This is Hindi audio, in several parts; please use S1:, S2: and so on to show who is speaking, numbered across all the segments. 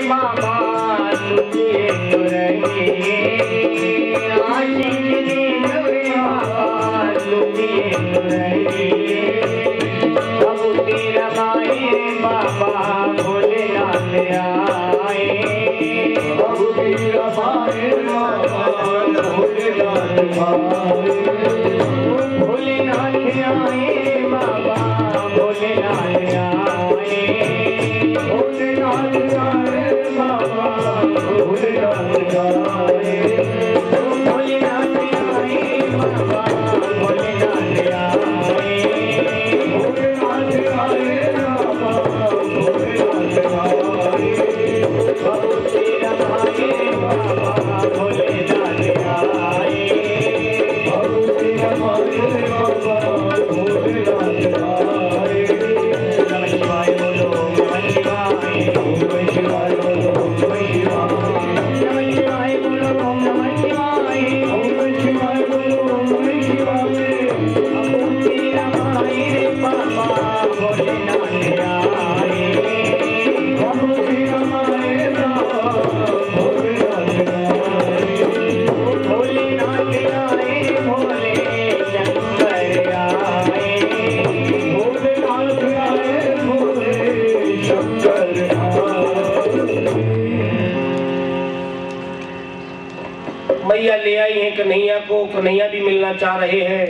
S1: बाबा तुझे रहे आशिक बाबा तुझे रहे अब तेरा माए बाबा भोलेनाथ आए अब तेरा माए बाबा भोलेनाथ आए भोलेनाथ आए बाबा भोलेनाथ आए भोलेनाथ आए बाबा भोलेनाथ आए भोलेनाथ आए बाबा भोलेनाथ आए भोलेनाथ आए बाबा भोलेनाथ आए अब तेरा आए बाबा भोलेनाथ आए अब तेरा आए बाबा भोलेनाथ आए नमः शिवाय बोलो नमः शिवाय नमः शिवाय बोलो नमः शिवाय बोलो नमः शिवाय नमः शिवाय बोलो नमः शिवाय अब तेरा आए बाबा भोलेनाथ आए अब तेरा आए बाबा भोलेनाथ आए भोलेनाथ आए भोले शंकर आए भोलेनाथ आए भोले शंकर आए। मैया ले आई है कन्हैया को, कन्हैया भी मिलना चाह रहे हैं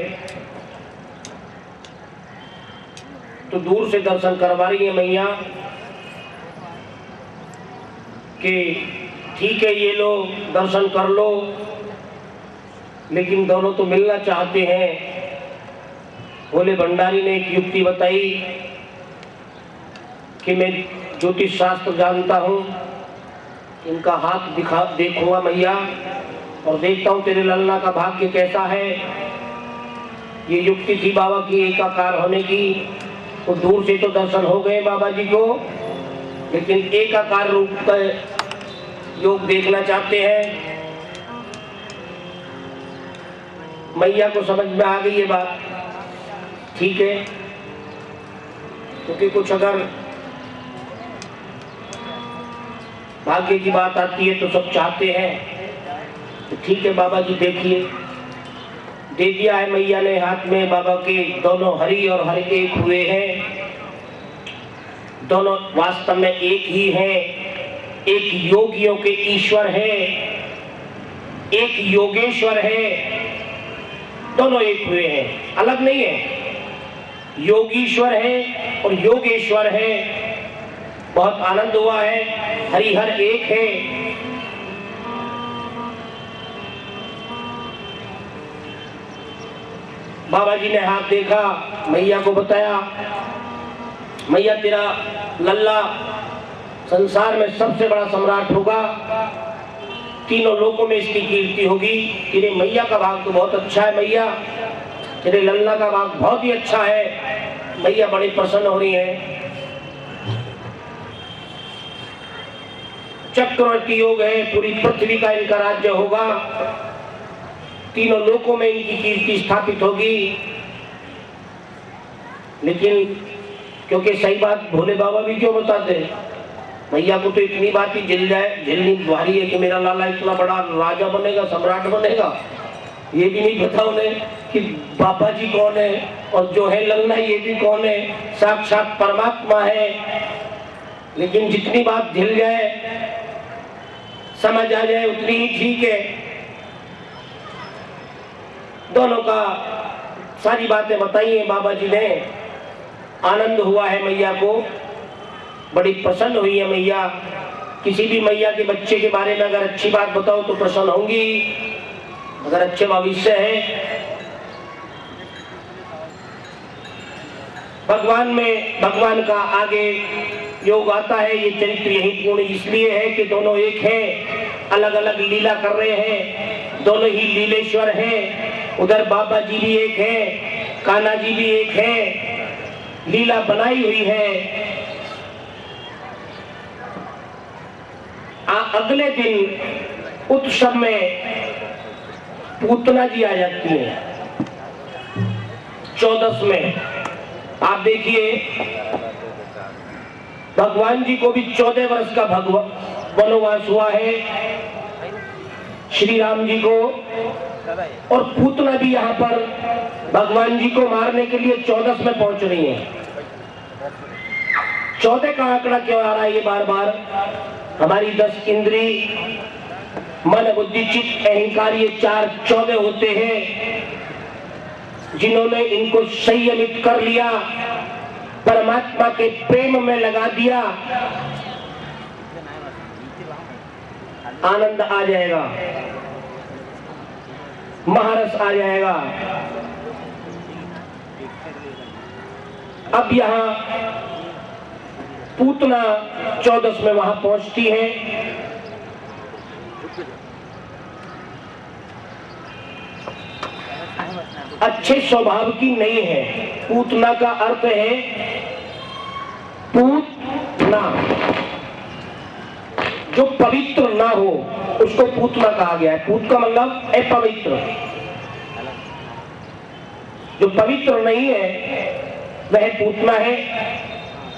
S1: तो दूर से दर्शन करवा रही है मैया कि ठीक है ये लो दर्शन कर लो, लेकिन दोनों तो मिलना चाहते हैं। भोले भंडारी ने एक युक्ति बताई कि मैं ज्योतिष शास्त्र जानता हूँ, इनका हाथ देखूंगा मैया और देखता हूँ तेरे लल्ला का भाग्य कैसा है। ये युक्ति थी बाबा की एकाकार होने की। तो दूर से तो दर्शन हो गए बाबा जी को, लेकिन एकाकार रूप का योग देखना चाहते हैं। मैया को समझ में आ गई ये बात, ठीक है, क्योंकि कुछ अगर भाग्य की बात आती है तो सब चाहते हैं। तो ठीक है बाबा जी देखिए, दे दिया है मैया ने हाथ में। बाबा के दोनों हरि और हर एक हुए हैं, दोनों वास्तव में एक ही हैं। एक योगियों के ईश्वर है, एक योगेश्वर है, दोनों एक हुए हैं, अलग नहीं है। योगीश्वर है और योगेश्वर है। बहुत आनंद हुआ है, हरिहर एक है। बाबा जी ने हाथ देखा, मैया को बताया, मैया तेरा लल्ला संसार में सबसे बड़ा सम्राट होगा, तीनों लोकों में इसकी कीर्ति होगी। तेरे मैया का भाग तो बहुत अच्छा है मैया, तेरे लल्ला का भाग बहुत ही अच्छा है। मैया बड़ी प्रसन्न हो रही है। चक्रवर्ती योग है, पूरी पृथ्वी का इनका राज्य होगा, तीनों लोकों में इनकी कीर्ति स्थापित होगी। लेकिन क्योंकि सही बात भोले बाबा भी क्यों बताते, मैया को तो इतनी बात ही झेलनी भारी है कि मेरा लाला इतना बड़ा राजा बनेगा, सम्राट बनेगा। ये भी नहीं पता उन्हें कि बाबा जी कौन है और जो है लल्ला ये भी कौन है, साक्षात परमात्मा है। लेकिन जितनी बात झेल जाए, समझ आ जाए, उतनी ही ठीक है। दोनों का सारी बातें बताई हैं बाबा जी ने। आनंद हुआ है मैया को, बड़ी प्रसन्न हुई है मैया। किसी भी मैया के बच्चे के बारे में अगर अच्छी बात बताओ तो प्रसन्न होंगी, अगर अच्छे भविष्य है। भगवान का आगे योग आता है। ये चरित्र यही पूर्ण इसलिए है कि दोनों एक हैं, अलग अलग लीला कर रहे हैं, दोनों ही लीलेश्वर हैं। उधर बाबा जी भी एक हैं, कान्हा जी भी एक हैं, लीला बनाई हुई है। अगले दिन उत्सव में पूतना जी आ जाती है 14 में। आप देखिए भगवान जी को भी 14 वर्ष का वनवास हुआ है श्री राम जी को, और पूतना भी यहाँ पर भगवान जी को मारने के लिए 14 में पहुंच रही है। 14 का आंकड़ा क्यों आ रहा है ये बार बार? हमारी 10 इंद्री मन बुद्धि चित्त अहंकार, ये 4 14 होते हैं। जिन्होंने इनको संयमित कर लिया, परमात्मा के प्रेम में लगा दिया, आनंद आ जाएगा, महारस आ जाएगा। अब यहाँ पूतना 14 में वहां पहुंचती है। अच्छे स्वभाव की नहीं है। पूतना का अर्थ है पूतना, जो पवित्र ना हो उसको पूतना कहा गया है। पूत का मतलब अपवित्र, जो पवित्र नहीं है वह पूतना है।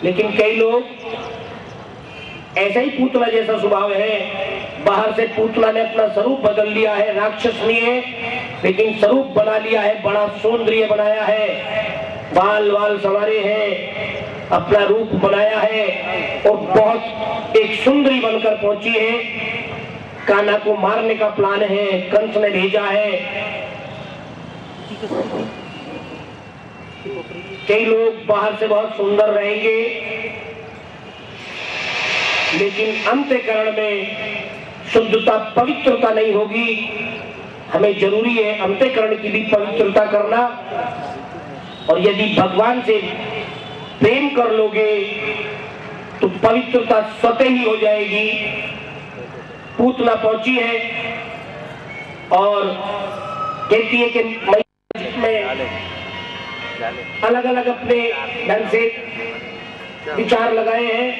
S1: लेकिन कई लोग ऐसा ही पूतना जैसा स्वभाव है, बाहर से पूतना ने अपना स्वरूप बदल लिया है, राक्षस नहीं है लेकिन स्वरूप बना लिया है, बड़ा सौंदर्य बनाया है, बाल वाल संवारे हैं, अपना रूप बनाया है और बहुत एक सुंदरी बनकर पहुंची है। कान्हा को मारने का प्लान है, कंस ने भेजा है। कई लोग बाहर से बहुत सुंदर रहेंगे लेकिन अंतःकरण में शुद्धता पवित्रता नहीं होगी। हमें जरूरी है अंतःकरण की भी पवित्रता करना, और यदि भगवान से प्रेम कर लोगे तो पवित्रता स्वतः ही हो जाएगी। पूतना पहुंची है और कहती है कि मैं अलग अलग अपने ढंग से विचार लगाए हैं,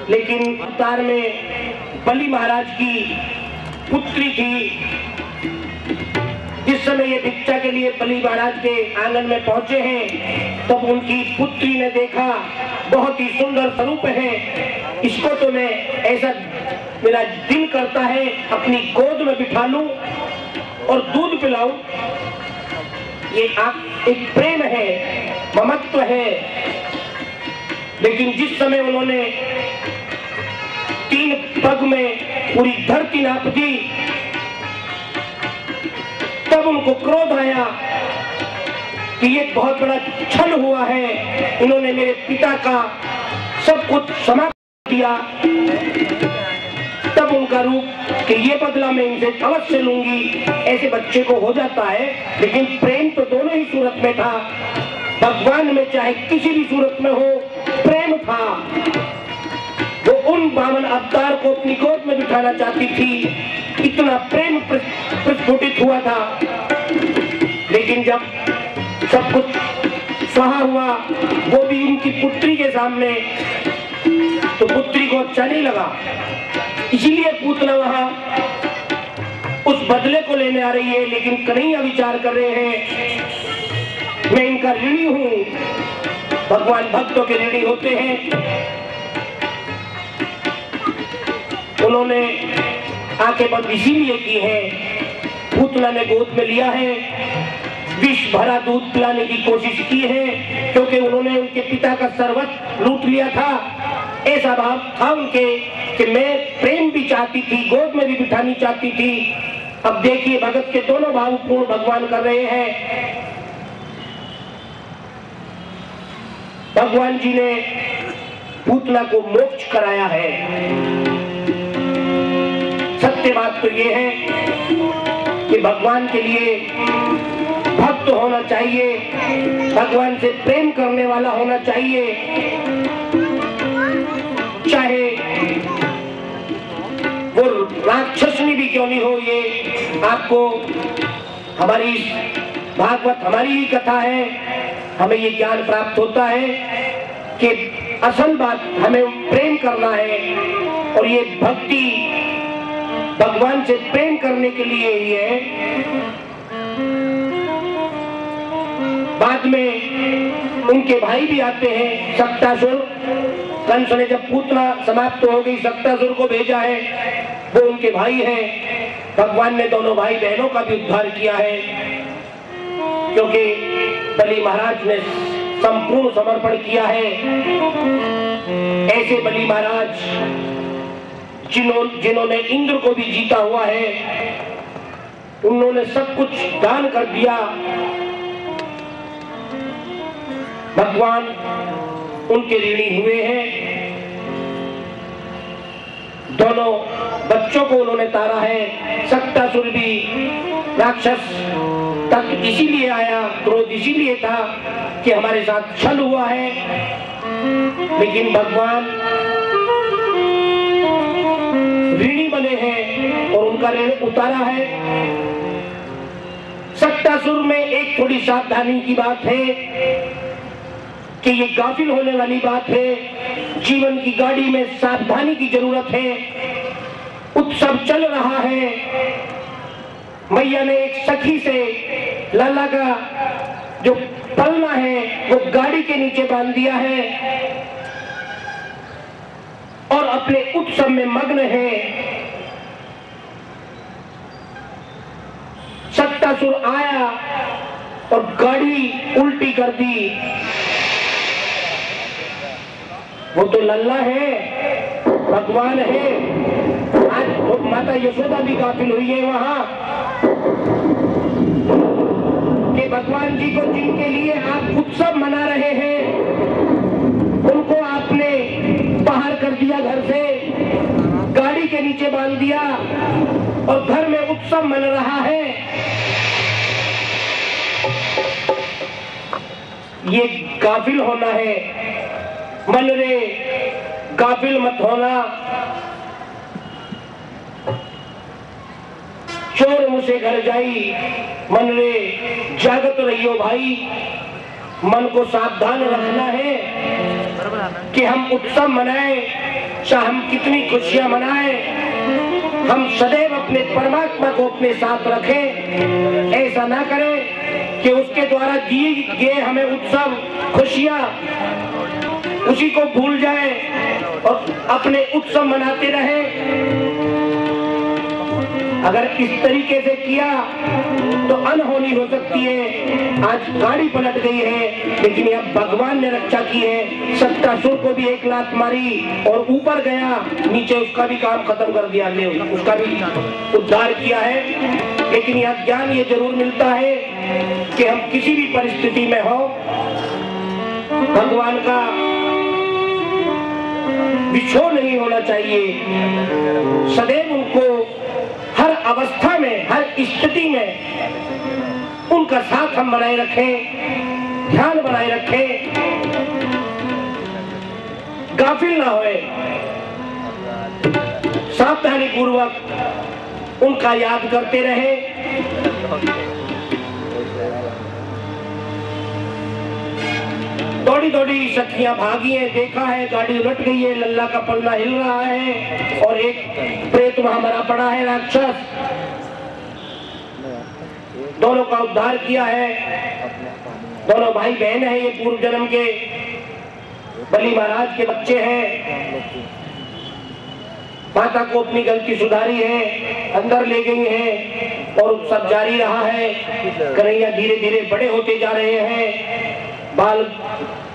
S1: लेकिन अवतार में बलि महाराज की पुत्री थी। जिस समय ये भिक्षा के लिए बलि महाराज के आंगन में पहुंचे हैं तब उनकी पुत्री ने देखा बहुत ही सुंदर स्वरूप है, इसको तो मैं ऐसा मेरा दिल करता है अपनी गोद में बिठा लूं और दूध पिलाऊं। ये एक प्रेम है, ममत्व है। लेकिन जिस समय उन्होंने 3 पग में पूरी धरती नाप दी तब उनको क्रोध आया कि ये बहुत बड़ा छल हुआ है, इन्होंने मेरे पिता का सब कुछ समाप्त किया। तब उनका रूप कि ये बदला मैं इनसे अवश्य लूंगी। ऐसे बच्चे को हो जाता है, लेकिन प्रेम तो दोनों ही सूरत में था। भगवान में चाहे किसी भी सूरत में हो प्रेम था। वो उन 52 अवतार को अपनी गोद में बिठाना चाहती थी, इतना प्रेम प्रस्फुटित हुआ था। लेकिन जब सब कुछ स्वाहा हुआ, वो भी उनकी पुत्री के सामने, तो पुत्री को अच्छा नहीं लगा। इसीलिए पूतना वहां उस बदले को लेने आ रही है। लेकिन कन्हैया विचार कर रहे हैं मैं इनका ऋणी हूं। भगवान भक्तों के ऋणी होते हैं। उन्होंने आंखें बंद इसीलिए की है, पूतना ने गोद में लिया है, विष भरा दूध पिलाने की कोशिश की है, क्योंकि उन्होंने उनके पिता का सर्वस्व लूट लिया था। ऐसा भाव था उनके कि मैं प्रेम भी चाहती थी, गोद में भी बिठानी चाहती थी। अब देखिए भगत के दोनों भाव पूर्ण भगवान कर रहे हैं। भगवान जी ने पूतना को मोक्ष कराया है। सत्य बात तो ये है कि भगवान के लिए भक्त होना चाहिए, भगवान से प्रेम करने वाला होना चाहिए। चाहे वो राक्षसनी भी क्यों नहीं हो। ये आपको हमारी भागवत, हमारी ही कथा है, हमें ये ज्ञान प्राप्त होता है कि असल बात हमें प्रेम करना है। और ये भक्ति भगवान से प्रेम करने के लिए ही है। बाद में उनके भाई भी आते हैं, सप्तासुर। कंस ने जब पूतना समाप्त हो गई, शक्तासुर को भेजा है, वो उनके भाई हैं। भगवान ने दोनों भाई बहनों का भी उद्धार किया है, क्योंकि बलि महाराज ने संपूर्ण समर्पण किया है। ऐसे बलि महाराज जिन्होंने इंद्र को भी जीता हुआ है, उन्होंने सब कुछ दान कर दिया। भगवान उनके ऋणी हुए हैं। दोनों बच्चों को उन्होंने तारा है। शक्तासुर भी राक्षस तक इसीलिए आया, क्रोध इसीलिए था कि हमारे साथ छल हुआ है, लेकिन भगवान ऋणी बने हैं और उनका ऋण उतारा है। शक्तासुर में एक थोड़ी सावधानी की बात है कि ये गाफिल होने वाली बात है। जीवन की गाड़ी में सावधानी की जरूरत है। उत्सव चल रहा है। मैया ने एक सखी से लल्ला का जो पलना है वो गाड़ी के नीचे बांध दिया है और अपने उत्सव में मग्न है। शक्तासुर आया और गाड़ी उल्टी कर दी। वो तो लल्ला है, भगवान है। आज तो माता यशोदा भी गाफिल हुई है वहां कि भगवान जी को जिनके लिए आप उत्सव मना रहे हैं, उनको आपने बाहर कर दिया घर से, गाड़ी के नीचे बांध दिया और घर में उत्सव मन रहा है। ये गाफिल होना है। मन रे गाफिल मत होना। चोर मुझसे घर जाई, मन रे जागत रहियो भाई। मन को सावधान रखना है कि हम उत्सव मनाएं, चाहे हम कितनी खुशियां मनाएं, हम सदैव अपने परमात्मा को अपने साथ रखें। ऐसा ना करें कि उसके द्वारा दिए गए हमें उत्सव, खुशियां, उसी को भूल जाए और अपने उत्सव मनाते रहे। अगर इस तरीके से किया तो अनहोनी हो सकती है। आज गाड़ी पलट गई है, लेकिन अब भगवान ने रक्षा की है। शक्तासुर को भी एक लात मारी और ऊपर गया, नीचे उसका भी काम खत्म कर दिया, ले उसका भी उद्धार किया है। लेकिन यह ज्ञान ये जरूर मिलता है कि हम किसी भी परिस्थिति में हो, भगवान का बिछोड़ नहीं होना चाहिए। सदैव उनको हर अवस्था में, हर स्थिति में उनका साथ हम बनाए रखें, ध्यान बनाए रखें, गाफिल ना होए, सावधानी पूर्वक उनका याद करते रहे। दौड़ी दौड़ी सखियां भागी है, देखा है गाड़ी उलट गई है, लल्ला का पल्ला हिल रहा है और एक प्रेत वहां मरा पड़ा है, राक्षस। दोनों का उद्धार किया है। दोनों भाई बहन हैं, ये पूर्व जन्म के बलि महाराज के बच्चे हैं। माता को अपनी गलती सुधारी है, अंदर ले गई है और उत्सव जारी रहा है। कन्हैया धीरे धीरे बड़े होते जा रहे हैं।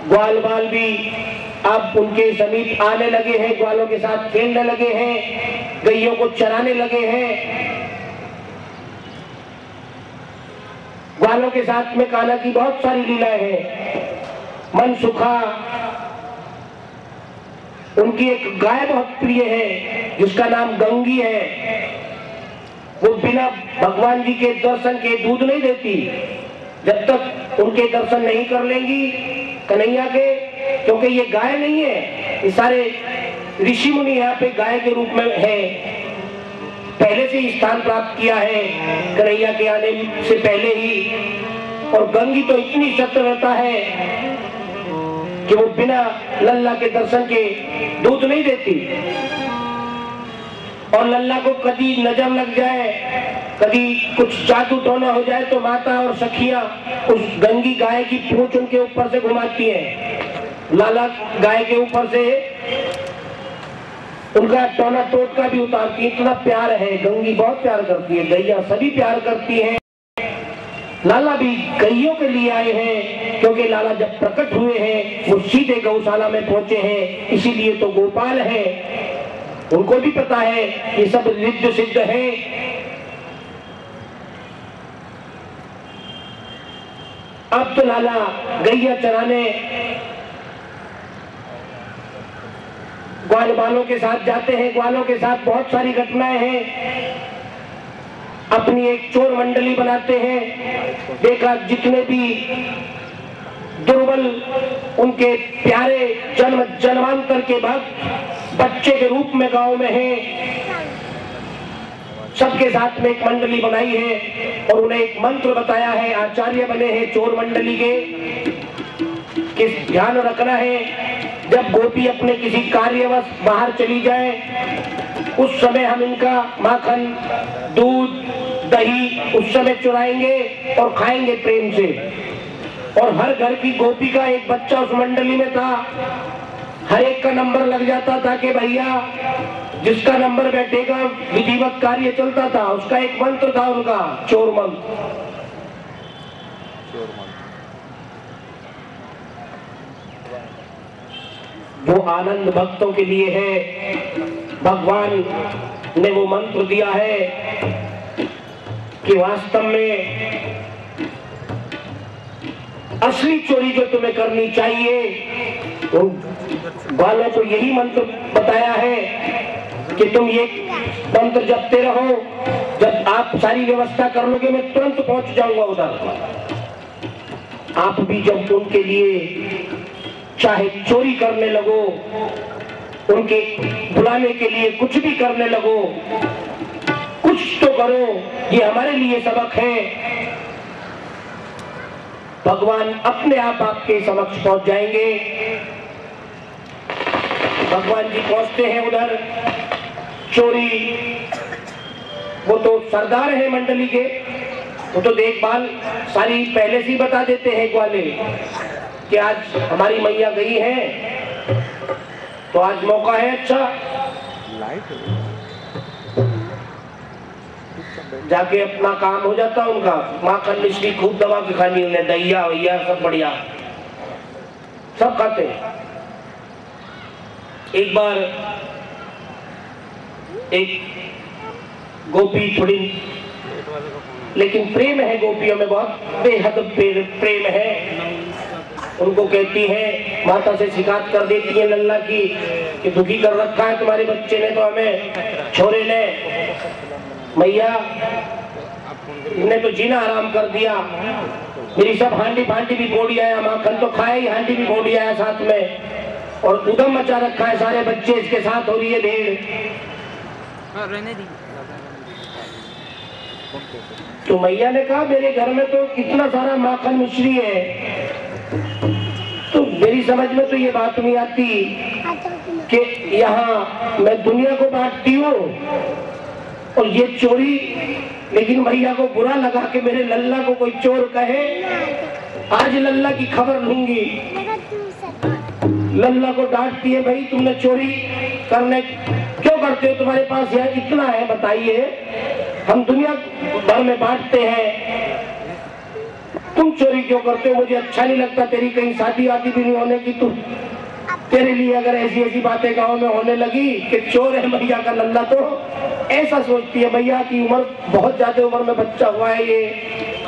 S1: ग्वाल बाल भी अब उनके समीप आने लगे हैं, ग्वालों के साथ खेलने लगे हैं, गैयों को चराने लगे हैं। ग्वालों के साथ में कान्हा की बहुत सारी लीलाएं हैं। मन सुखा, उनकी एक गाय बहुत प्रिय है जिसका नाम गंगी है। वो बिना भगवान जी के दर्शन के दूध नहीं देती जब तक उनके दर्शन नहीं कर लेंगी कन्हैया के, क्योंकि ये गाय नहीं है, ये सारे ऋषि मुनि यहाँ पे गाय के रूप में है, पहले से ही स्थान प्राप्त किया है कन्हैया के आने से पहले ही। और गंगी तो इतनी सत्यव्रता है कि वो बिना लल्ला के दर्शन के दूध नहीं देती। और लल्ला को कभी नजर लग जाए, कभी कुछ जादू टोना हो जाए तो माता और सखियां उस गंगी गाय की पूंछ उनके ऊपर से घुमाती हैं। लाला गाय के ऊपर से उनका टोना टोटका भी उतारती है। इतना प्यार है, गंगी बहुत प्यार करती है, गैया सभी प्यार करती हैं। लाला भी गैयों के लिए आए हैं, क्योंकि लाला जब प्रकट हुए हैं वो सीधे गौशाला में पहुंचे हैं, इसीलिए तो गोपाल है। उनको भी पता है ये सब रिद्ध सिद्ध है। अब तो लाला गैया चराने ग्वाल वालों के साथ जाते हैं। ग्वालों के साथ बहुत सारी घटनाएं हैं। अपनी एक चोर मंडली बनाते हैं। देखा जितने भी दुर्बल उनके प्यारे जन्मांतर के भक्त बच्चे के रूप में गांव में हैं, सबके साथ में एक मंडली बनाई है और उन्हें एक मंत्र बताया है। आचार्य बने हैं चोर मंडली के। किस ध्यान रखना है, जब गोपी अपने किसी कार्यवश बाहर चली जाए उस समय हम इनका माखन, दूध, दही उस समय चुराएंगे और खाएंगे प्रेम से। और हर घर की गोपी का एक बच्चा उस मंडली में था। हर एक का नंबर लग जाता था कि भैया जिसका नंबर बैठेगा विधिवत कार्य चलता था। उसका एक मंत्र था उनका, चोर मंत्र। वो आनंद भक्तों के लिए है। भगवान ने वो मंत्र दिया है कि वास्तव में असली चोरी जो तुम्हें करनी चाहिए, तो ग्वालों को यही मंत्र बताया है कि तुम ये मंत्र जपते रहो। जब आप सारी व्यवस्था कर लोगे मैं तुरंत पहुंच जाऊंगा उधर। आप भी जब उनके लिए चाहे चोरी करने लगो, उनके बुलाने के लिए कुछ भी करने लगो, कुछ तो करो। ये हमारे लिए सबक है। भगवान अपने आप आपके समक्ष पहुंच जाएंगे। भगवान जी पहुंचते हैं उधर। चोरी, वो तो सरदार है मंडली के, वो तो देखभाल सारी पहले से ही बता देते हैं ग्वाले कि आज हमारी मैया गई है तो आज मौका है अच्छा, जाके अपना काम हो जाता उनका। माखन मिश्री खूब दबा के खानी, उन्हें दहिया वैया सब बढ़िया सब खाते। एक बार एक गोपी थोड़ी, लेकिन प्रेम है गोपियों में, बहुत बेहद प्रेम है। उनको कहती है, माता से शिकायत कर देती है लल्ला की कि दुखी कर रखा है तुम्हारे बच्चे ने तो हमें, छोरे ने, मैया इन्हें तो जीना आराम कर दिया। मेरी सब हांडी भांडी भी फोड़ी आया, माखन तो खाया ही, हांडी भी फोड़ी आया साथ में, और उदम मचा रखा है। सारे बच्चे इसके साथ हो रही है भीड़। तो मैया ने कहा मेरे घर में तो कितना सारा माखन मिश्री है, तो मेरी समझ में तो ये बात नहीं आती कि यहाँ मैं दुनिया को बांटती हूँ और ये चोरी। लेकिन मैया को बुरा लगा कि मेरे लल्ला को कोई चोर कहे। आज लल्ला की खबर लूंगी। लल्ला को डांटती है, भाई तुमने चोरी करने क्यों करते हो, तुम्हारे पास यहाँ इतना है बताइए, हम दुनिया भर में बांटते हैं, तुम चोरी क्यों करते हो, मुझे अच्छा नहीं लगता। तेरी कहीं शादी वादी भी नहीं होने की, तुम तेरे लिए अगर ऐसी ऐसी बातें गांव में होने लगी कि चोर है मैया का लल्ला, तो ऐसा सोचती है। मैया की उम्र बहुत ज्यादा उम्र में बच्चा हुआ है ये,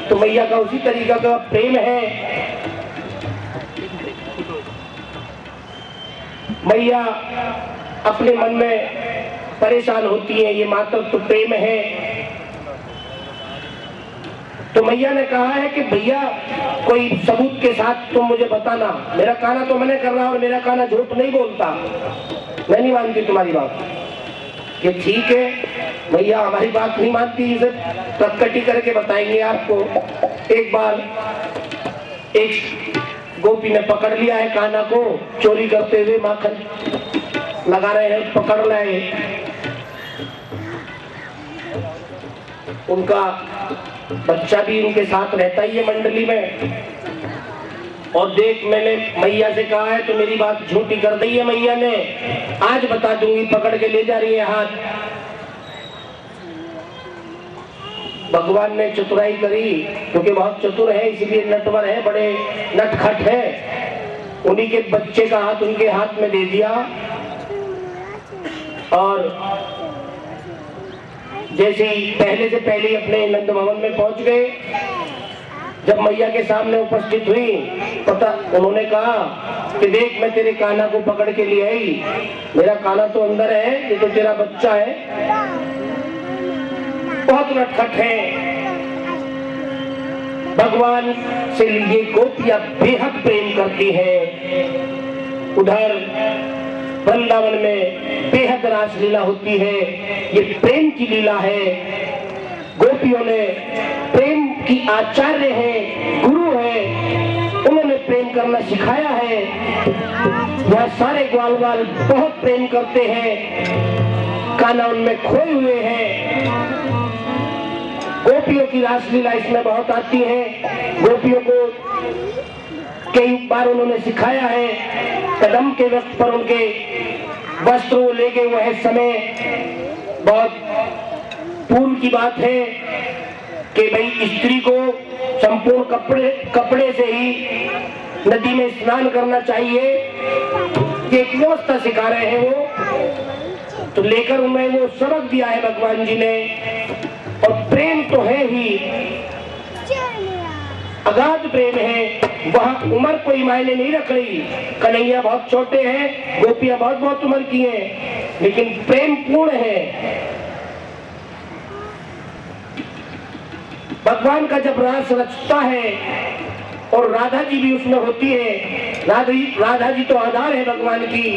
S1: तो मैया का उसी तरीका का प्रेम है। मैया अपने मन में परेशान होती है, ये मातृत्व प्रेम है। तो मैया ने कहा है कि भैया कोई सबूत के साथ तुम मुझे बताना। मेरा काना तो मैंने कर रहा और मेरा काना झूठ नहीं बोलता, मैं नहीं मानती तुम्हारी बात। कि ठीक है भैया, हमारी बात नहीं मानती, इसे कटकटी करके बताएंगे आपको। एक बार एक गोपी ने पकड़ लिया है काना को चोरी करते हुए, माखन लगा रहे हैं, पकड़ लाए। उनका बच्चा भी उनके साथ रहता ही है मंडली में। और देख मैंने मैया से कहा है तो मेरी बात झूठी कर दी है मैया ने, आज बता दूंगी। पकड़ के ले जा रही है हाथ। भगवान ने चतुराई करी, क्योंकि बहुत चतुर है इसलिए नटवर है, बड़े नटखट है। उन्हीं के बच्चे का हाथ उनके हाथ में दे दिया और जैसे ही पहले से पहले अपने नंद भवन में पहुंच गए। जब मैया के सामने उपस्थित हुई पता उन्होंने कहा कि देख मैं तेरे कान्हा को पकड़ के ले आई, मेरा कान्हा तो अंदर है, ये तो तेरा बच्चा है। बहुत नटखट है। भगवान से ये गोपियां बेहद प्रेम करती हैं। उधर वृंदावन में बेहद रासलीला होती है, ये प्रेम की लीला है। गोपियों ने प्रेम की आचार्य है, गुरु है, उन्होंने प्रेम करना सिखाया है। यह सारे ग्वाल बाल बहुत प्रेम करते हैं, कान्हा उनमें खोए हुए हैं। गोपियों की रासलीला इसमें बहुत आती है। गोपियों को कई बार उन्होंने सिखाया है। कदम के वक्त पर उनके वस्त्र ले गए वह समय बहुत पूर्व की बात है कि भाई स्त्री को संपूर्ण कपड़े से ही नदी में स्नान करना चाहिए। ये एक व्यवस्था सिखा रहे हैं वो, तो लेकर उन्हें वो सबक दिया है भगवान जी ने। और प्रेम तो है ही, अगाध प्रेम है, वहां उम्र कोई मायने नहीं रख रही। कन्हैया बहुत छोटे हैं, गोपियां बहुत उम्र की हैं, लेकिन प्रेम पूर्ण है। भगवान का जब रास रचता है और राधा जी भी उसमें होती है। राधा जी तो आधार है भगवान की,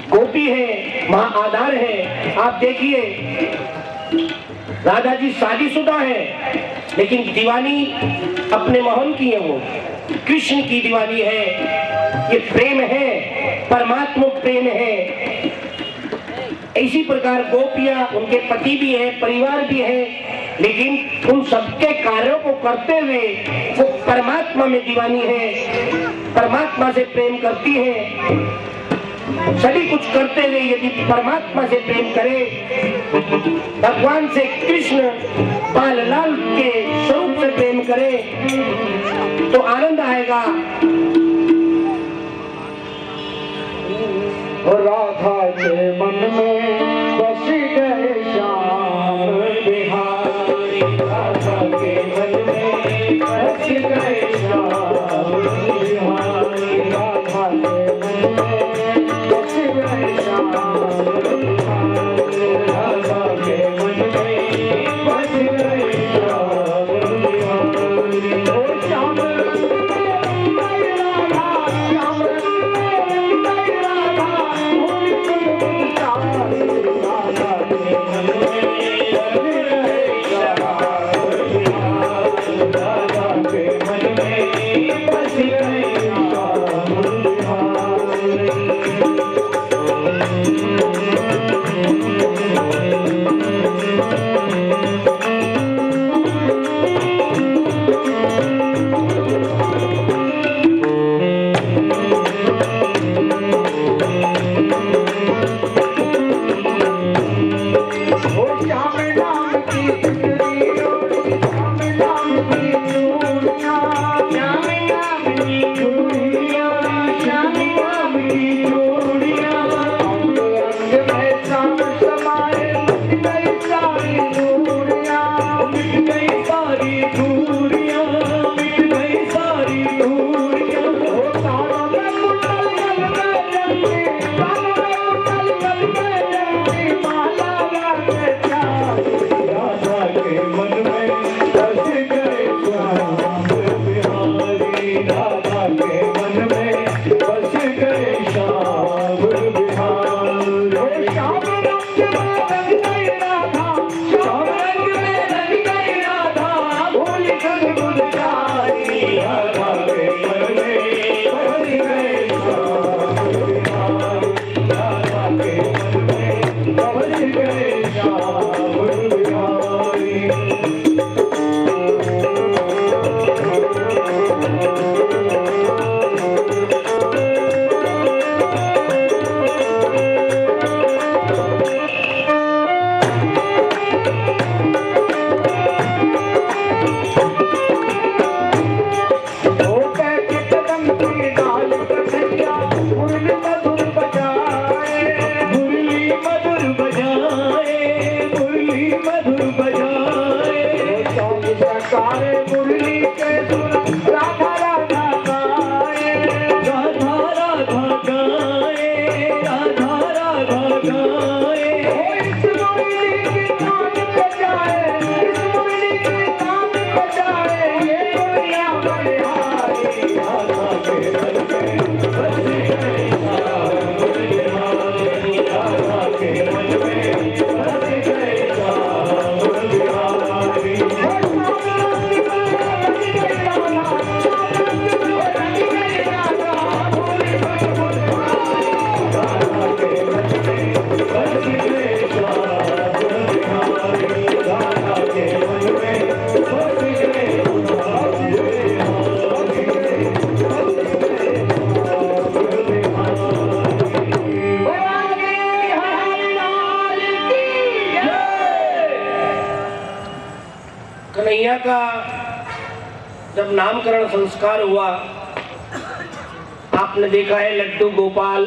S1: गोपी है, वहां आधार है। आप देखिए राधा जी शादीशुदा है, लेकिन दीवानी अपने मोहन की है, वो कृष्ण की दीवानी है। ये प्रेम है, परमात्मा प्रेम है। इसी प्रकार गोपियां, उनके पति भी है, परिवार भी है, लेकिन उन सबके कार्यों को करते हुए वो परमात्मा में दीवानी है, परमात्मा से प्रेम करती है। सभी कुछ करते हुए यदि परमात्मा से प्रेम करे, भगवान से कृष्ण बाल लाल के स्वरूप से प्रेम करे तो आनंद आएगा।
S2: राधा के मन में बस गए श्याम बिहारी, राधा के मन में बस गए श्याम बिहारी, राधा के मन में बस गए श्याम बिहारी, राधा के मन में बस गए श्याम बिहारी। ओ श्याम
S1: कन्हैया का जब नामकरण संस्कार हुआ, आपने देखा है लड्डू गोपाल,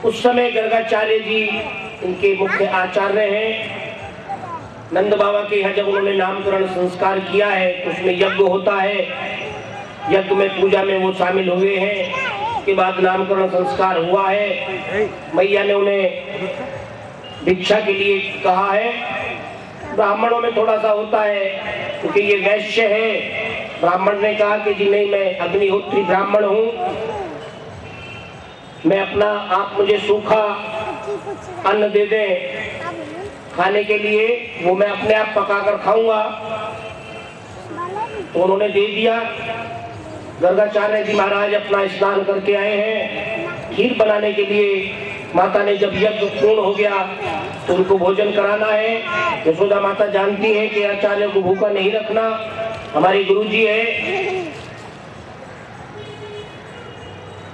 S1: उस समय गर्गाचार्य जी इनके मुख्य आचार्य हैं। नंद बाबा के यहाँ जब उन्होंने नामकरण संस्कार किया है तो उसमें यज्ञ होता है, यज्ञ में पूजा में वो शामिल हुए हैं। उसके बाद नामकरण संस्कार हुआ है। मैया ने उन्हें भिक्षा के लिए कहा है। ब्राह्मणों में थोड़ा सा होता है क्योंकि ये वैश्य है। ब्राह्मण ने कहा कि जी नहीं, मैं अग्निहोत्री ब्राह्मण हूँ, मैं अपना, आप मुझे सूखा अन्न दे दें खाने के लिए, वो मैं अपने आप पकाकर खाऊंगा। तो उन्होंने दे दिया। गर्गाचार्य जी महाराज अपना स्नान करके आए हैं खीर बनाने के लिए। माता ने जब यज्ञ पूर्ण हो गया तो उनको भोजन कराना है। यशोदा माता जानती है कि आचार्य को भूखा नहीं रखना, हमारी गुरुजी है।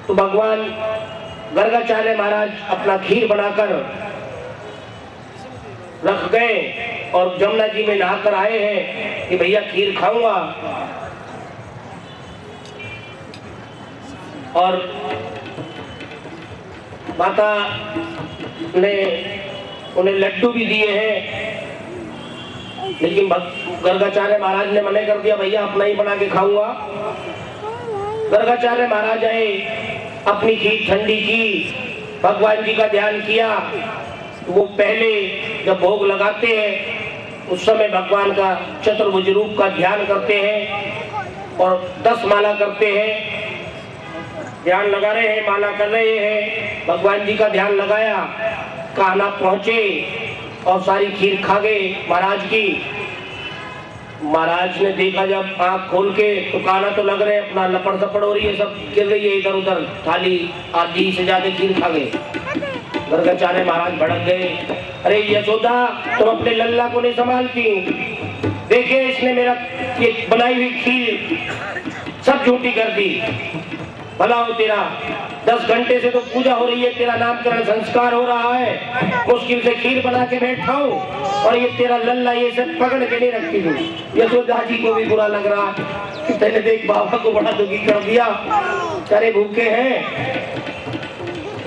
S1: तो भगवान गर्गाचार्य महाराज अपना खीर बनाकर रख गए और जमुना जी में नहाकर आए हैं कि भैया खीर खाऊंगा। और माता ने उन्हें लड्डू भी दिए हैं, लेकिन गर्गाचार्य महाराज ने मना कर दिया, भैया अपना ही बना के खाऊंगा। गर्गाचार्य महाराज आए, अपनी खीर ठंडी की, भगवान जी का ध्यान किया। वो पहले जब भोग लगाते हैं उस समय भगवान का चतुर्भुज रूप का ध्यान करते हैं और 10 माला करते हैं। ध्यान लगा रहे हैं, माला कर रहे हैं, भगवान जी का ध्यान लगाया। कान्हा पहुंचे और सारी खीर खा गए महाराज की। महाराज ने देखा जब आंख खोल के तो कान्हा तो लग रहे अपना लपड़ सपड़ हो रही है, सब गिर रही है इधर उधर, थाली आधी से ज्यादा खीर खा गए। गर्गाचार्य महाराज भड़क गए, अरे यशोदा तुम अपने लल्ला को नहीं संभालती, देखिए इसने मेरा ये बनाई हुई खीर सब झूठी कर दी। भला हो तेरा, 10 घंटे से तो पूजा हो रही है, तेरा नामकरण संस्कार हो रहा है, मुश्किल से खीर बना के बैठा हूँ और ये तेरा लल्ला ये सब पकड़ के नहीं रखती हूँ। यशोदा जी को भी बुरा लग रहा कि तेने देख बाबा को बड़ा दुखी कर दिया, सारे भूखे हैं।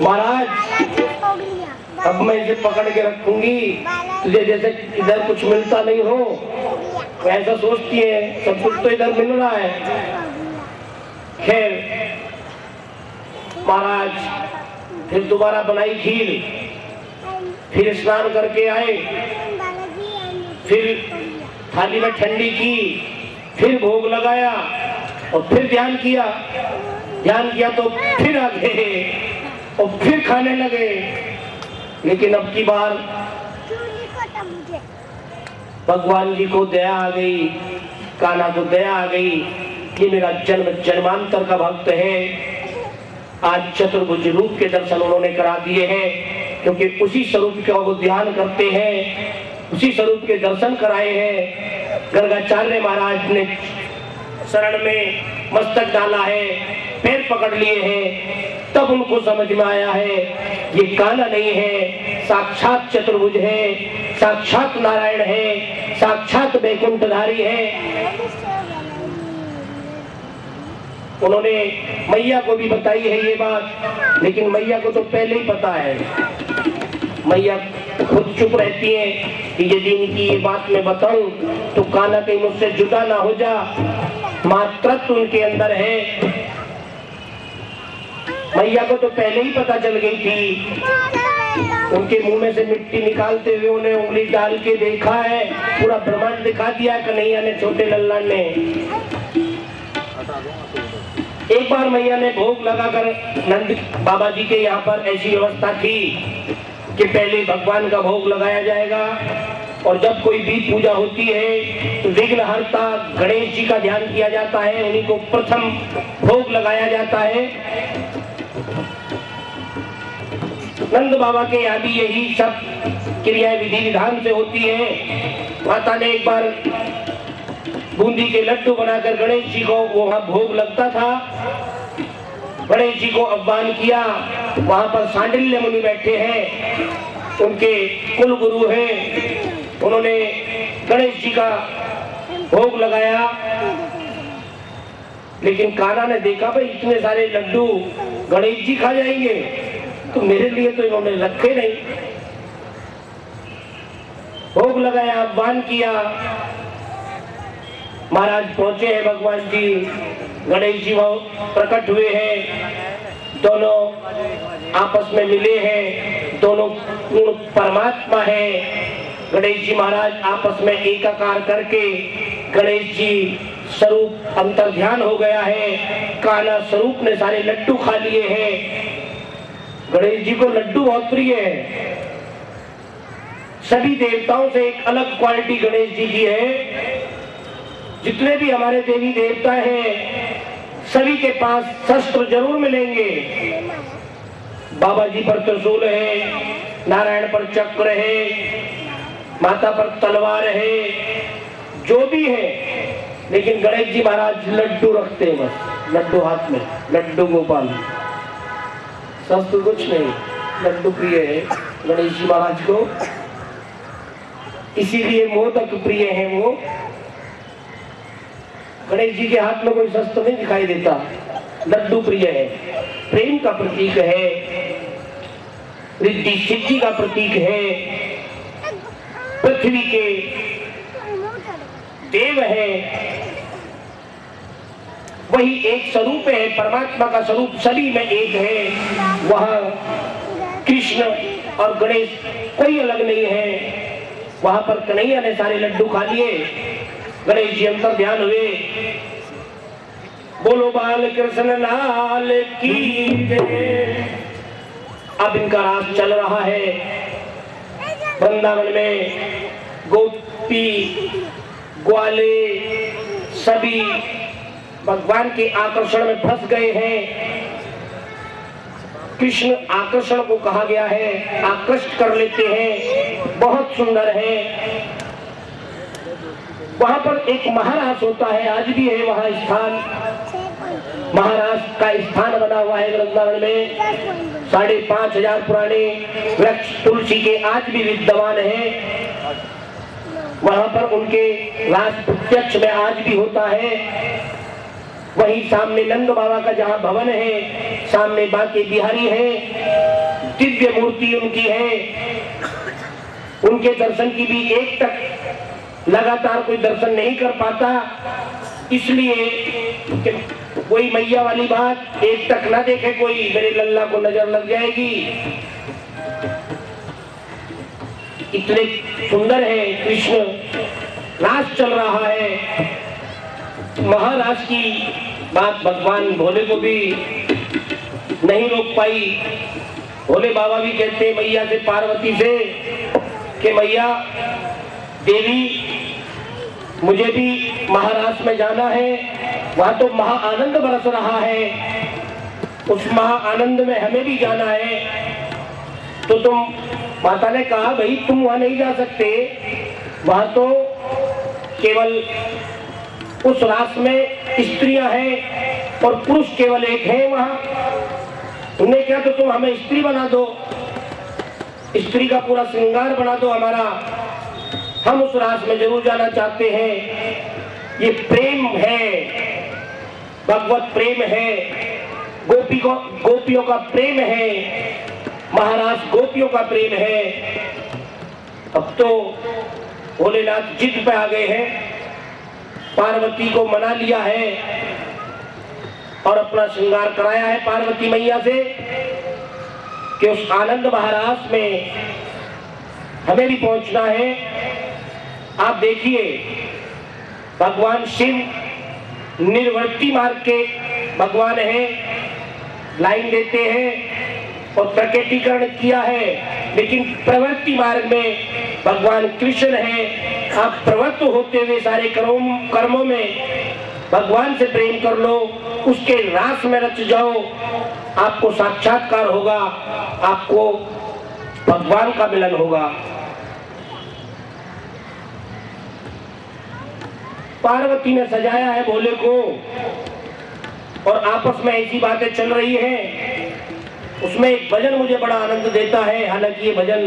S1: महाराज अब मैं इसे पकड़ के रखूंगी, तुझे जैसे इधर कुछ मिलता नहीं हो, ऐसा सोचती है, सब कुछ तो इधर मिल रहा है। खैर महाराज फिर दोबारा बनाई खीर, फिर स्नान करके आए, फिर थाली में ठंडी की, फिर भोग लगाया और फिर ध्यान किया। ध्यान किया तो फिर आ गए और फिर खाने लगे। लेकिन अब की बार भगवान जी को दया आ गई, कान्हा को दया आ गई, ये मेरा जन्म जन्मांतर का भक्त है। आज चतुर्भुज रूप के दर्शन उन्होंने करा दिए हैं, क्योंकि उसी स्वरूप का वो ध्यान करते हैं, उसी स्वरूप के दर्शन कराए हैं। गर्गाचार्य महाराज ने शरण में मस्तक डाला है, पैर पकड़ लिए हैं, तब उनको समझ में आया है ये कान्हा नहीं है, साक्षात चतुर्भुज है, साक्षात नारायण है, साक्षात वैकुंठधारी है। उन्होंने मैया को भी बताई है ये बात, लेकिन मैया को तो पहले ही पता है। मैया खुद चुप रहती है कि यदि इनकी ये बात मैं बताऊं तो कान्हा कहीं मुझसे जुदा ना हो जा, मातृत्व उनके अंदर है। मैया को तो पहले ही पता चल गई थी। उनके मुंह में से मिट्टी निकालते हुए उन्हें उंगली डाल के देखा है, पूरा ब्रह्मांड दिखा दिया कन्हैया ने, छोटे लल्ला ने। एक बार मैया ने भोग लगाकर नंद बाबा जी के यहाँ पर ऐसी व्यवस्था थी कि पहले भगवान का भोग लगाया जाएगा और जब कोई भी पूजा होती है तो विघ्नहर्ता गणेश जी का ध्यान किया जाता है, उन्हीं को प्रथम भोग लगाया जाता है। नंद बाबा के यहाँ भी यही सब क्रियाएं विधि विधान से होती है। माता ने एक बार बूंदी के लड्डू बनाकर गणेश जी को वहां भोग लगता था, गणेश जी को आह्वान किया। वहां पर सांडिल्य मुनि बैठे हैं, उनके कुल गुरु हैं, उन्होंने गणेश जी का भोग लगाया। लेकिन कान्हा ने देखा भाई इतने सारे लड्डू गणेश जी खा जाएंगे, तो मेरे लिए तो इन्होंने रखे नहीं। भोग लगाया, आह्वान किया। महाराज पहुंचे हैं, भगवान जी गणेश जी वहां प्रकट हुए हैं, दोनों आपस में मिले हैं, दोनों पूर्ण परमात्मा हैं। गणेश जी महाराज आपस में एकाकार करके गणेश जी स्वरूप अंतर ध्यान हो गया है। कान्हा स्वरूप ने सारे लड्डू खा लिए हैं। गणेश जी को लड्डू बहुत प्रिय है। सभी देवताओं से एक अलग क्वालिटी गणेश जी की है। जितने भी हमारे देवी देवता हैं सभी के पास शस्त्र जरूर मिलेंगे। बाबा जी पर त्रिशूल है, नारायण पर चक्र है, माता पर तलवार है, जो भी है। लेकिन गणेश जी महाराज लड्डू रखते हैं, बस लड्डू हाथ में, लड्डू गोपाल, शस्त्र कुछ नहीं, लड्डू प्रिय है गणेश जी महाराज को। इसीलिए मोदक प्रिय है वो। गणेश जी के हाथ में कोई शस्त्र नहीं दिखाई देता, लड्डू प्रिय है, प्रेम का प्रतीक है, रिद्धि सिद्धि का प्रतीक है, पृथ्वी के देव है, वही एक स्वरूप है, परमात्मा का स्वरूप सभी में एक है। वहां कृष्ण और गणेश कोई अलग नहीं है। वहां पर कन्हैया ने सारे लड्डू खा लिए, गणेश जी अंतर ध्यान हुए। बोलो बाल कृष्ण लाल की जय। अब इनका रास चल रहा है वृंदावन में। गोपी ग्वाले सभी भगवान के आकर्षण में फंस गए हैं। कृष्ण आकर्षण को कहा गया है, आकृष्ट कर लेते हैं, बहुत सुंदर है। वहां पर एक महाराज होता है, आज भी है वहां स्थान, महाराज का स्थान बना हुआ है वृंदावन में। 5,500 पुराने वृक्ष तुलसी के आज भी विद्यमान हैं। वहां पर उनके रास प्रत्यक्ष में आज भी होता है। वहीं सामने नंद बाबा का जहां भवन है, सामने बांके बिहारी है, दिव्य मूर्ति उनकी है। उनके दर्शन की भी एक तक लगातार कोई दर्शन नहीं कर पाता, इसलिए कोई मैया वाली बात, एक तक ना देखे कोई, मेरे लल्ला को नजर लग जाएगी। इतने सुंदर है कृष्ण, रास चल रहा है। महाराज की बात भगवान भोले को भी नहीं रोक पाई। भोले बाबा भी कहते मैया से, पार्वती से कि मैया देवी मुझे भी महाराज में जाना है, वहां तो महा आनंद बरस रहा है, उस महा आनंद में हमें भी जाना है। तो तुम, माता ने कहा भाई तुम वहां नहीं जा सकते, वहां तो केवल उस रास में स्त्रियां हैं और पुरुष केवल एक है वहां। तुमने क्या, तो तुम हमें स्त्री बना दो, स्त्री का पूरा श्रृंगार बना दो हमारा, हम उस रास में जरूर जाना चाहते हैं। ये प्रेम है, भगवत प्रेम है, गोपियों का प्रेम है, महाराज गोपियों का प्रेम है। अब तो भोलेनाथ जिद पे आ गए हैं, पार्वती को मना लिया है और अपना श्रृंगार कराया है पार्वती मैया से कि उस आनंद महाराज में हमें भी पहुंचना है। आप देखिए भगवान शिव निर्वर्ती मार्ग के भगवान हैं, लाइन देते हैं और प्रकटीकरण किया है, लेकिन प्रवृत्ति मार्ग में भगवान कृष्ण हैं। आप प्रवृत्त होते हुए सारे कर्मों में भगवान से प्रेम कर लो, उसके रास में रच जाओ, आपको साक्षात्कार होगा, आपको भगवान का मिलन होगा। पार्वती ने सजाया है भोले को और आपस में ऐसी बातें चल रही हैं। उसमें एक भजन मुझे बड़ा आनंद देता है, हालांकि ये भजन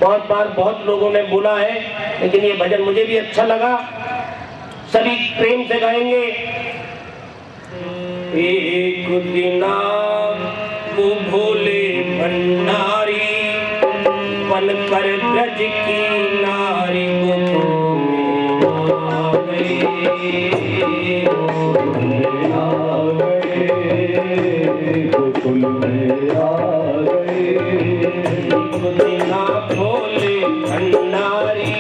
S1: बहुत बार बहुत लोगों ने बोला है, लेकिन ये भजन मुझे भी अच्छा लगा। सभी प्रेम से गाएंगे। एक दिना वो भोले भंडारी बनकर ब्रज की नारी गोकुल में आ गए। भोले भंडारी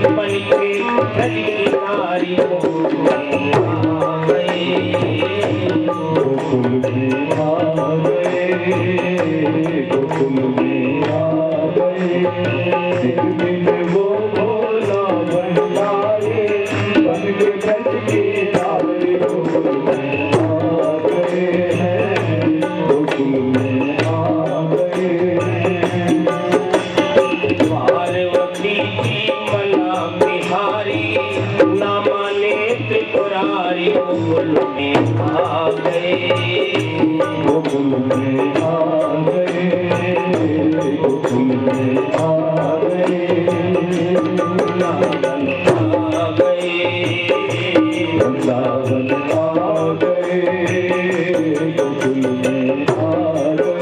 S1: बनके ब्रज की नारी गोकुल में आ गए। गोकुल में आ गए। एक दिन वो भोला भंडारी बनके ब्रज की नारी गोकुल में आ गए हैं। गोकुल में आ गए। पार्वती की मना बिहारी ना माने त्रिपुरारी गोकुल में आ गए। गोकुल में आ गए। गोकुल में आ गए। आ गए। वृंदावन आ गए। गोकुल में आ गए।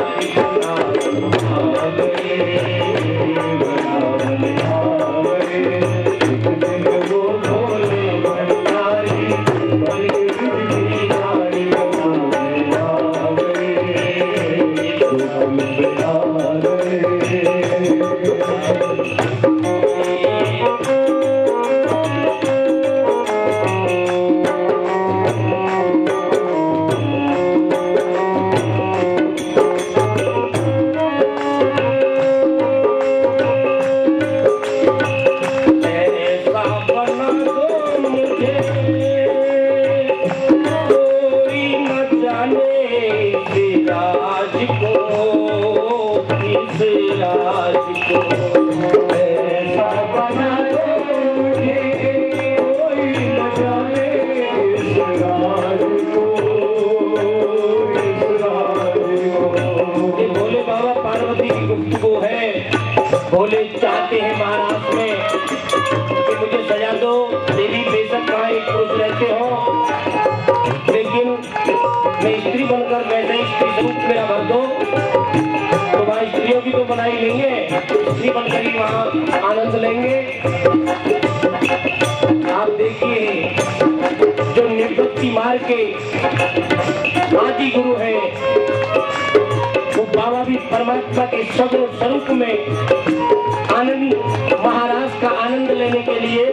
S1: हमारी बना गए। दो। देवी बेशक कहाँ एक पुरुष रहते हो, लेकिन मैं स्त्री बनकर वैसे ही स्त्री स्वरूप मेरा भर दो। तो वहाँ स्त्रियों की तो बनाई नहीं है, स्त्री बनकर ही वहाँ आनंद लेंगे। आप देखिए जो निर्वृत्ति मार्ग के आदि गुरु है, वो बाबा भी परमात्मा के सगुण स्वरूप में आनंद महाराज का आनंद लेने के लिए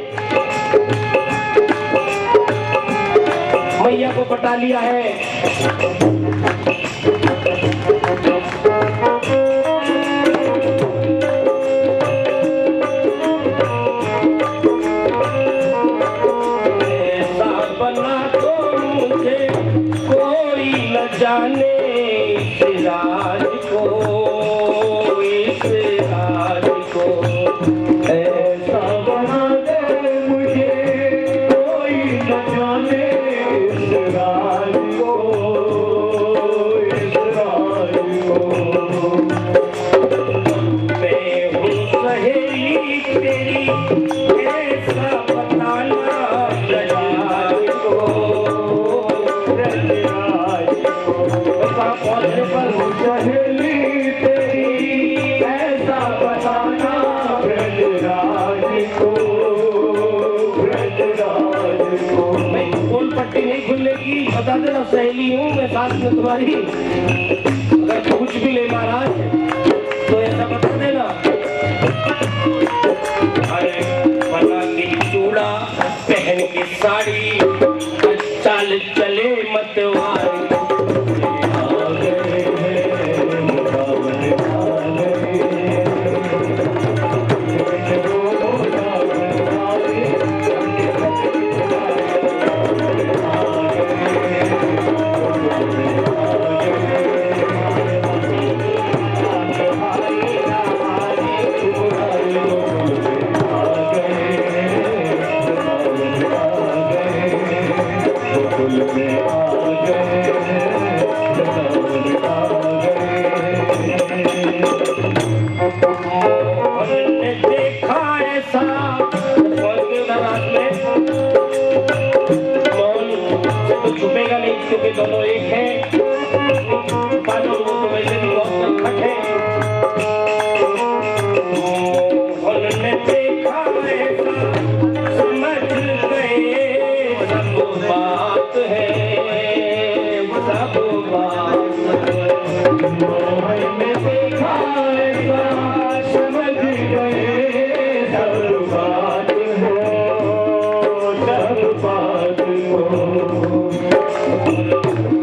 S1: मैया को पटा लिया है। ऐसा बना तो मुझे कोई न जाने इस राज को, इस राज को। ऐसा बना दे मुझे कोई न जाने इस राज को, इस राज को। मैं हूँ सहेली तेरी, ऐसा बताना ब्रजराज को, ब्रजराज को। पहुंचने पर सहेली तेरी, ऐसा बताना ब्रजराज को, ब्रजराज को। मैं कोल पट्टी नहीं खुलेगी, बता देना सहेली हूँ मैं साथ में तुम्हारी। अगर पूछ भी ले महाराज तो ऐसा बता देना। अरे बना के चूड़ा पहन के साड़ी, चाल चले मतवारी। छुपेगा नहीं क्योंकि दोनों एक हैं। बालों को तो वैसे भी बहुत नटखट है। मोहन ने देखा ऐसा समझ गए सब बात है, सब बात है। मोहन ने देखा ऐसा समझ गए सब बात हो, सब बात हो।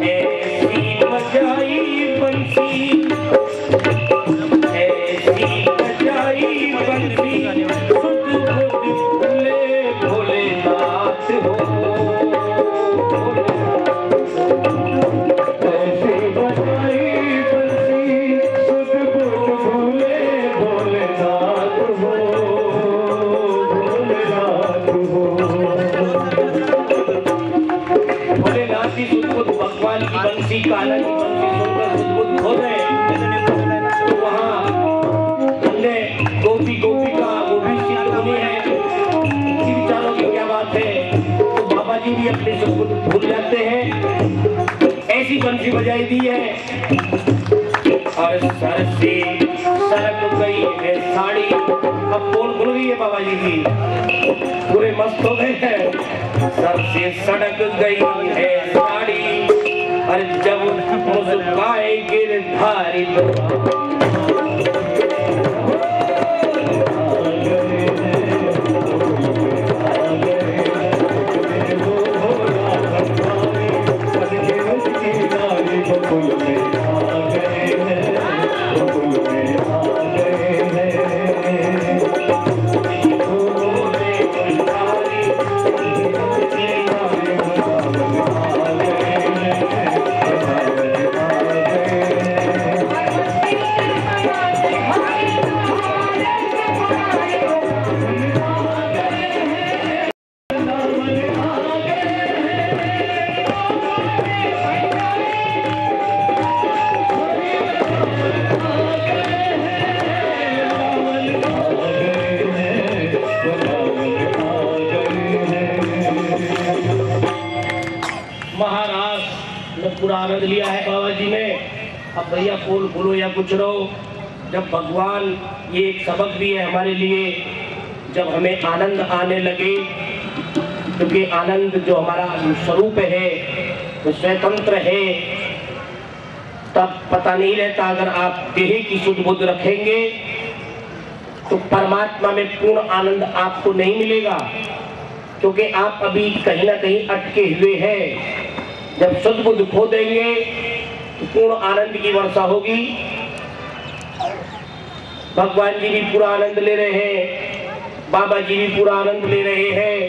S1: ऐसी बजाई बंसी, ऐसी बजाई बंसी, खुद खुद भोले भोलेनाथ हो। ऐसी बजाई बंसी, खुद खुद भोले भोलेनाथ हो, भोलेनाथ हो। भोलेनाथ की सुध भगवान की बंसी, काला की बंसी सुनकर सुध खो गए। तो वहाँ हमने गोपी का वो भी सिद्ध मुनि है, इसी विचारों की क्या बात है। तो बाबा जी भी अपने सुध भूल जाते हैं। ऐसी बंसी बजाई दी है और सर से सरक गई है साड़ी। अब पोल खुल गई है बाबा जी की, पूरे मस्त हो गए हैं। सर से सड़क गई है साड़ी और जब मुस्काए गिरधारी पूरा आनंद लिया है बाबा जी ने। अब भैया पोल खोलो या कुछ रहो। जब भगवान, ये एक सबक भी है हमारे लिए, जब हमें आनंद आने लगे, क्योंकि आनंद जो हमारा स्वरूप है, वो स्वतंत्र है, तब पता नहीं रहता। अगर आप देह की शुद्ध बुद्ध रखेंगे तो परमात्मा में पूर्ण आनंद आपको नहीं मिलेगा, क्योंकि आप अभी कहीं ना कहीं अटके हुए हैं। जब शुद्ध बुद्ध खो देंगे तो पूर्ण आनंद की वर्षा होगी। भगवान जी भी पूरा आनंद ले रहे हैं, बाबा जी भी पूरा आनंद ले रहे हैं।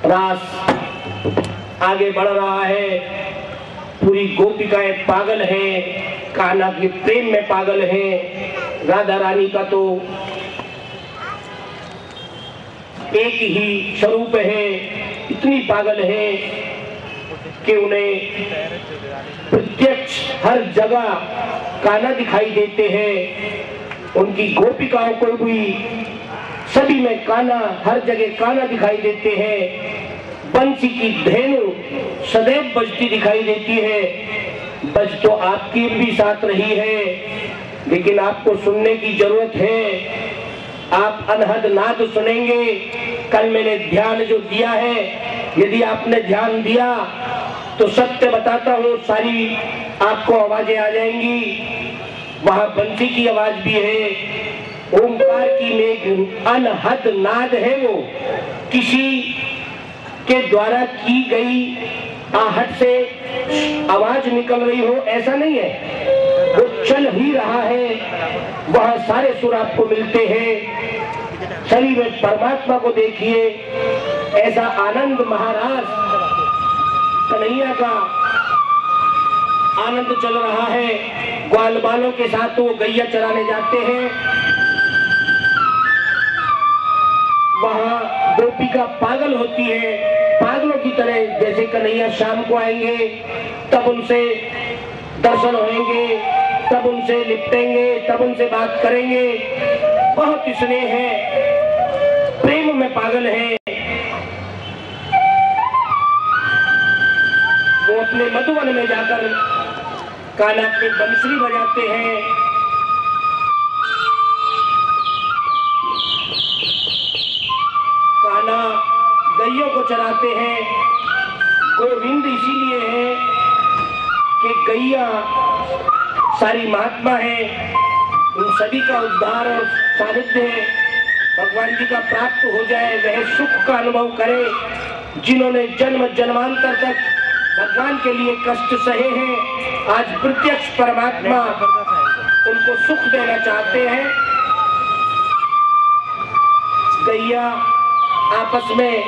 S1: रास आगे बढ़ रहा है, पूरी गोपिकाएं पागल हैं, कान्हा के प्रेम में पागल हैं। राधा रानी का तो एक ही स्वरूप है, इतनी पागल है कि उन्हें प्रत्यक्ष हर जगह कान्हा दिखाई देते हैं। उनकी गोपिकाओं को भी सभी में कान्हा, हर जगह कान्हा दिखाई देते हैं। बंसी की धेनु सदैव बजती दिखाई देती है। बज तो आपकी भी साथ रही है, लेकिन आपको सुनने की जरूरत है। आप अनहद नाद सुनेंगे। कल मैंने ध्यान जो दिया है, यदि आपने ध्यान दिया तो सत्य बताता हूँ, सारी आपको आवाजें आ जाएंगी। वहां बंसी की आवाज भी है, ओंकार की में अनहद नाद है। वो किसी के द्वारा की गई आहट से आवाज निकल रही हो, ऐसा नहीं है, वो चल ही रहा है। वहां सारे सुर आपको मिलते हैं। शरीर में परमात्मा को देखिए, ऐसा आनंद महाराज कन्हैया का आनंद चल रहा है। ग्वाल बालों के साथ तो वो गैया चराने जाते हैं। वहां गोपिका पागल होती है, पागलों की तरह। जैसे कन्हैया शाम को आएंगे तब उनसे दर्शन होंगे, तब उनसे लिपटेंगे, तब उनसे बात करेंगे। बहुत स्नेह है, प्रेम में पागल है। वो अपने मधुवन में जाकर कान्हा अपनी बंसुरी बजाते हैं। कान्हा गैयों को चराते हैं। गोविंद इसीलिए है कि गैया सारी महात्मा है, उन सभी का उद्धार और सानिध्य भगवान जी का प्राप्त हो जाए, वह सुख का अनुभव करे। जिन्होंने जन्म जन्मांतर तक भगवान के लिए कष्ट सहे हैं, आज प्रत्यक्ष परमात्मा उनको सुख देना चाहते हैं। गैया आपस में,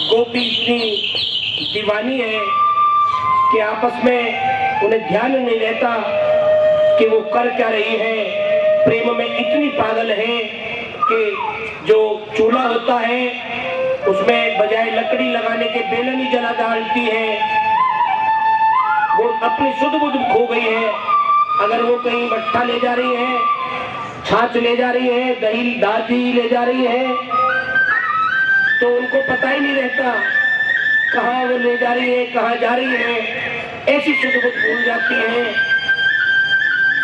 S1: गोपी इतनी दीवानी है कि आपस में उन्हें ध्यान नहीं रहता कि वो कर क्या रही है। प्रेम में इतनी पागल है कि जो चूल्हा होता है उसमें बजाय लकड़ी लगाने के बेलन ही जला डालती है। वो अपनी शुद्ध बुद्ध खो गई है। अगर वो कहीं मट्ठा ले जा रही है, छाछ ले जा रही है, दही दादी ले जा रही है, तो उनको पता ही नहीं रहता कहाँ वो ले जा रही है, कहाँ जा रही है। ऐसी शुद्ध बुद्ध भूल जाती है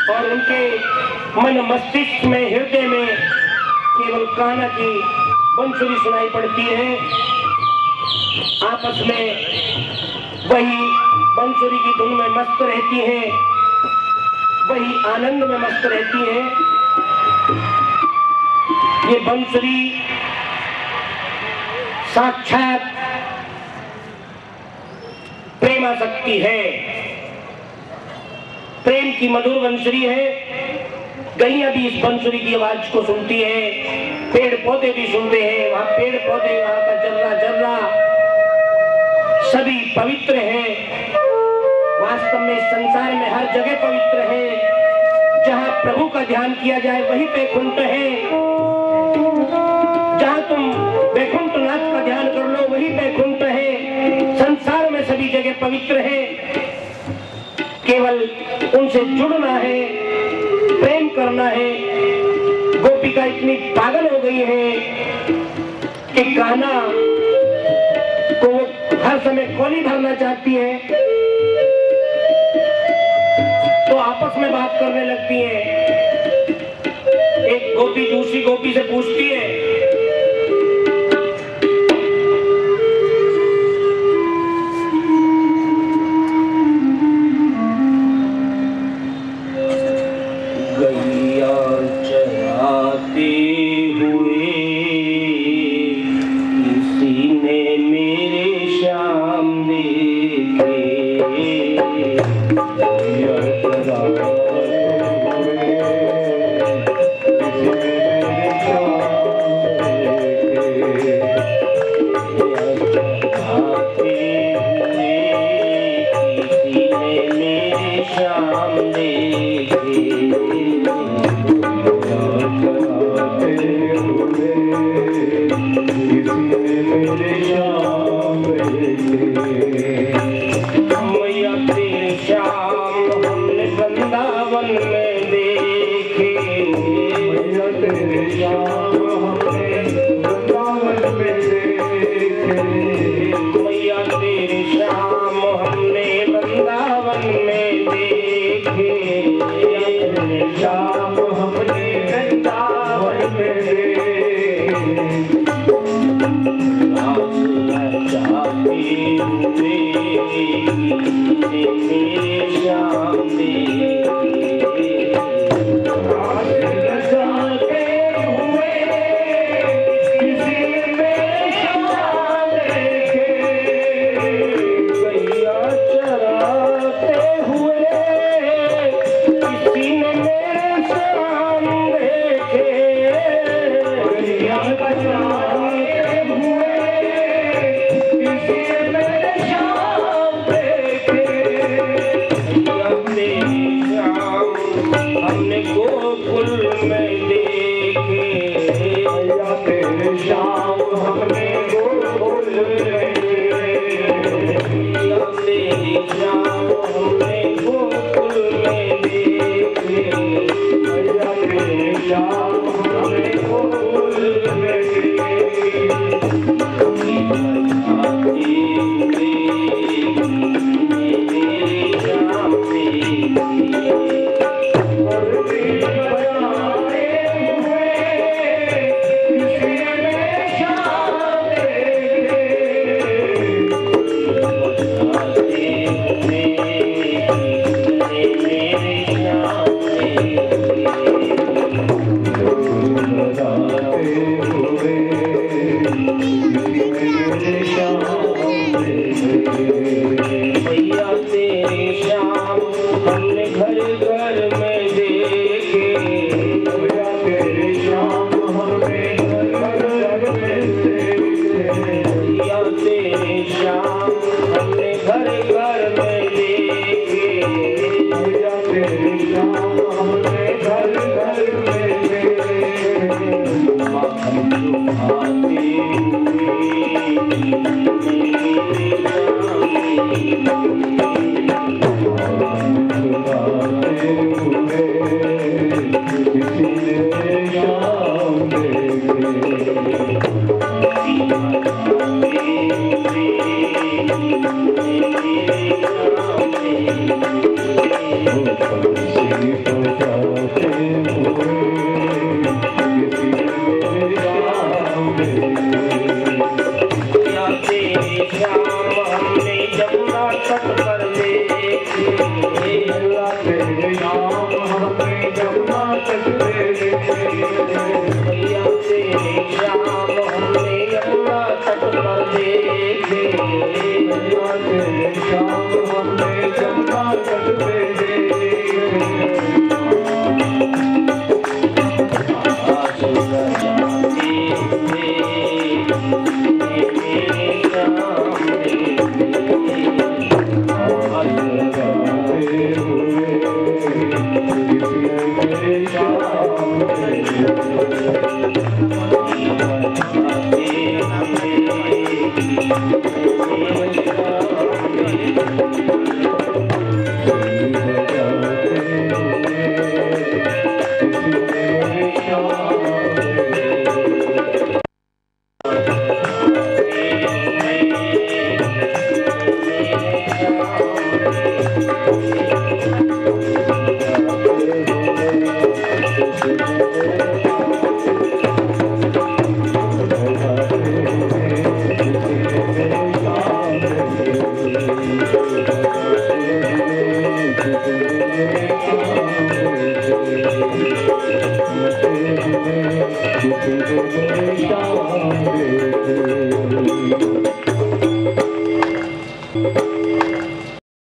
S1: और उनके मन मस्तिष्क में, हृदय में केवल कान्हा की बंसुरी सुनाई पड़ती है। आपस में वही बंसुरी की धुन में मस्त रहती हैं, वही आनंद में मस्त रहती हैं। ये बंसुरी साक्षात प्रेमासक्ति है, प्रेम की मधुर बंसुरी है। गैया भी इस बंसुरी की आवाज को सुनती है, पेड़ पौधे भी सुनते हैं। वहां पेड़ पौधे, वहां का जर्रा जर्रा सभी पवित्र हैं। वास्तव में संसार में हर जगह पवित्र है। जहां प्रभु का ध्यान किया जाए वही वैकुंठ है। जहां तुम वैकुंठ नाथ का ध्यान कर लो वही वैकुंठ है। संसार में सभी जगह पवित्र है, केवल उनसे जुड़ना है, प्रेम करना है। गोपिका इतनी पागल हो गई है कि कान्हा को वो हर समय कोली भरना चाहती है। आपस में बात करने लगती हैं। एक गोपी दूसरी गोपी से पूछती है, गैया चराते हुए किसी ने मेरे श्याम देखे। गैया चराते
S2: शाम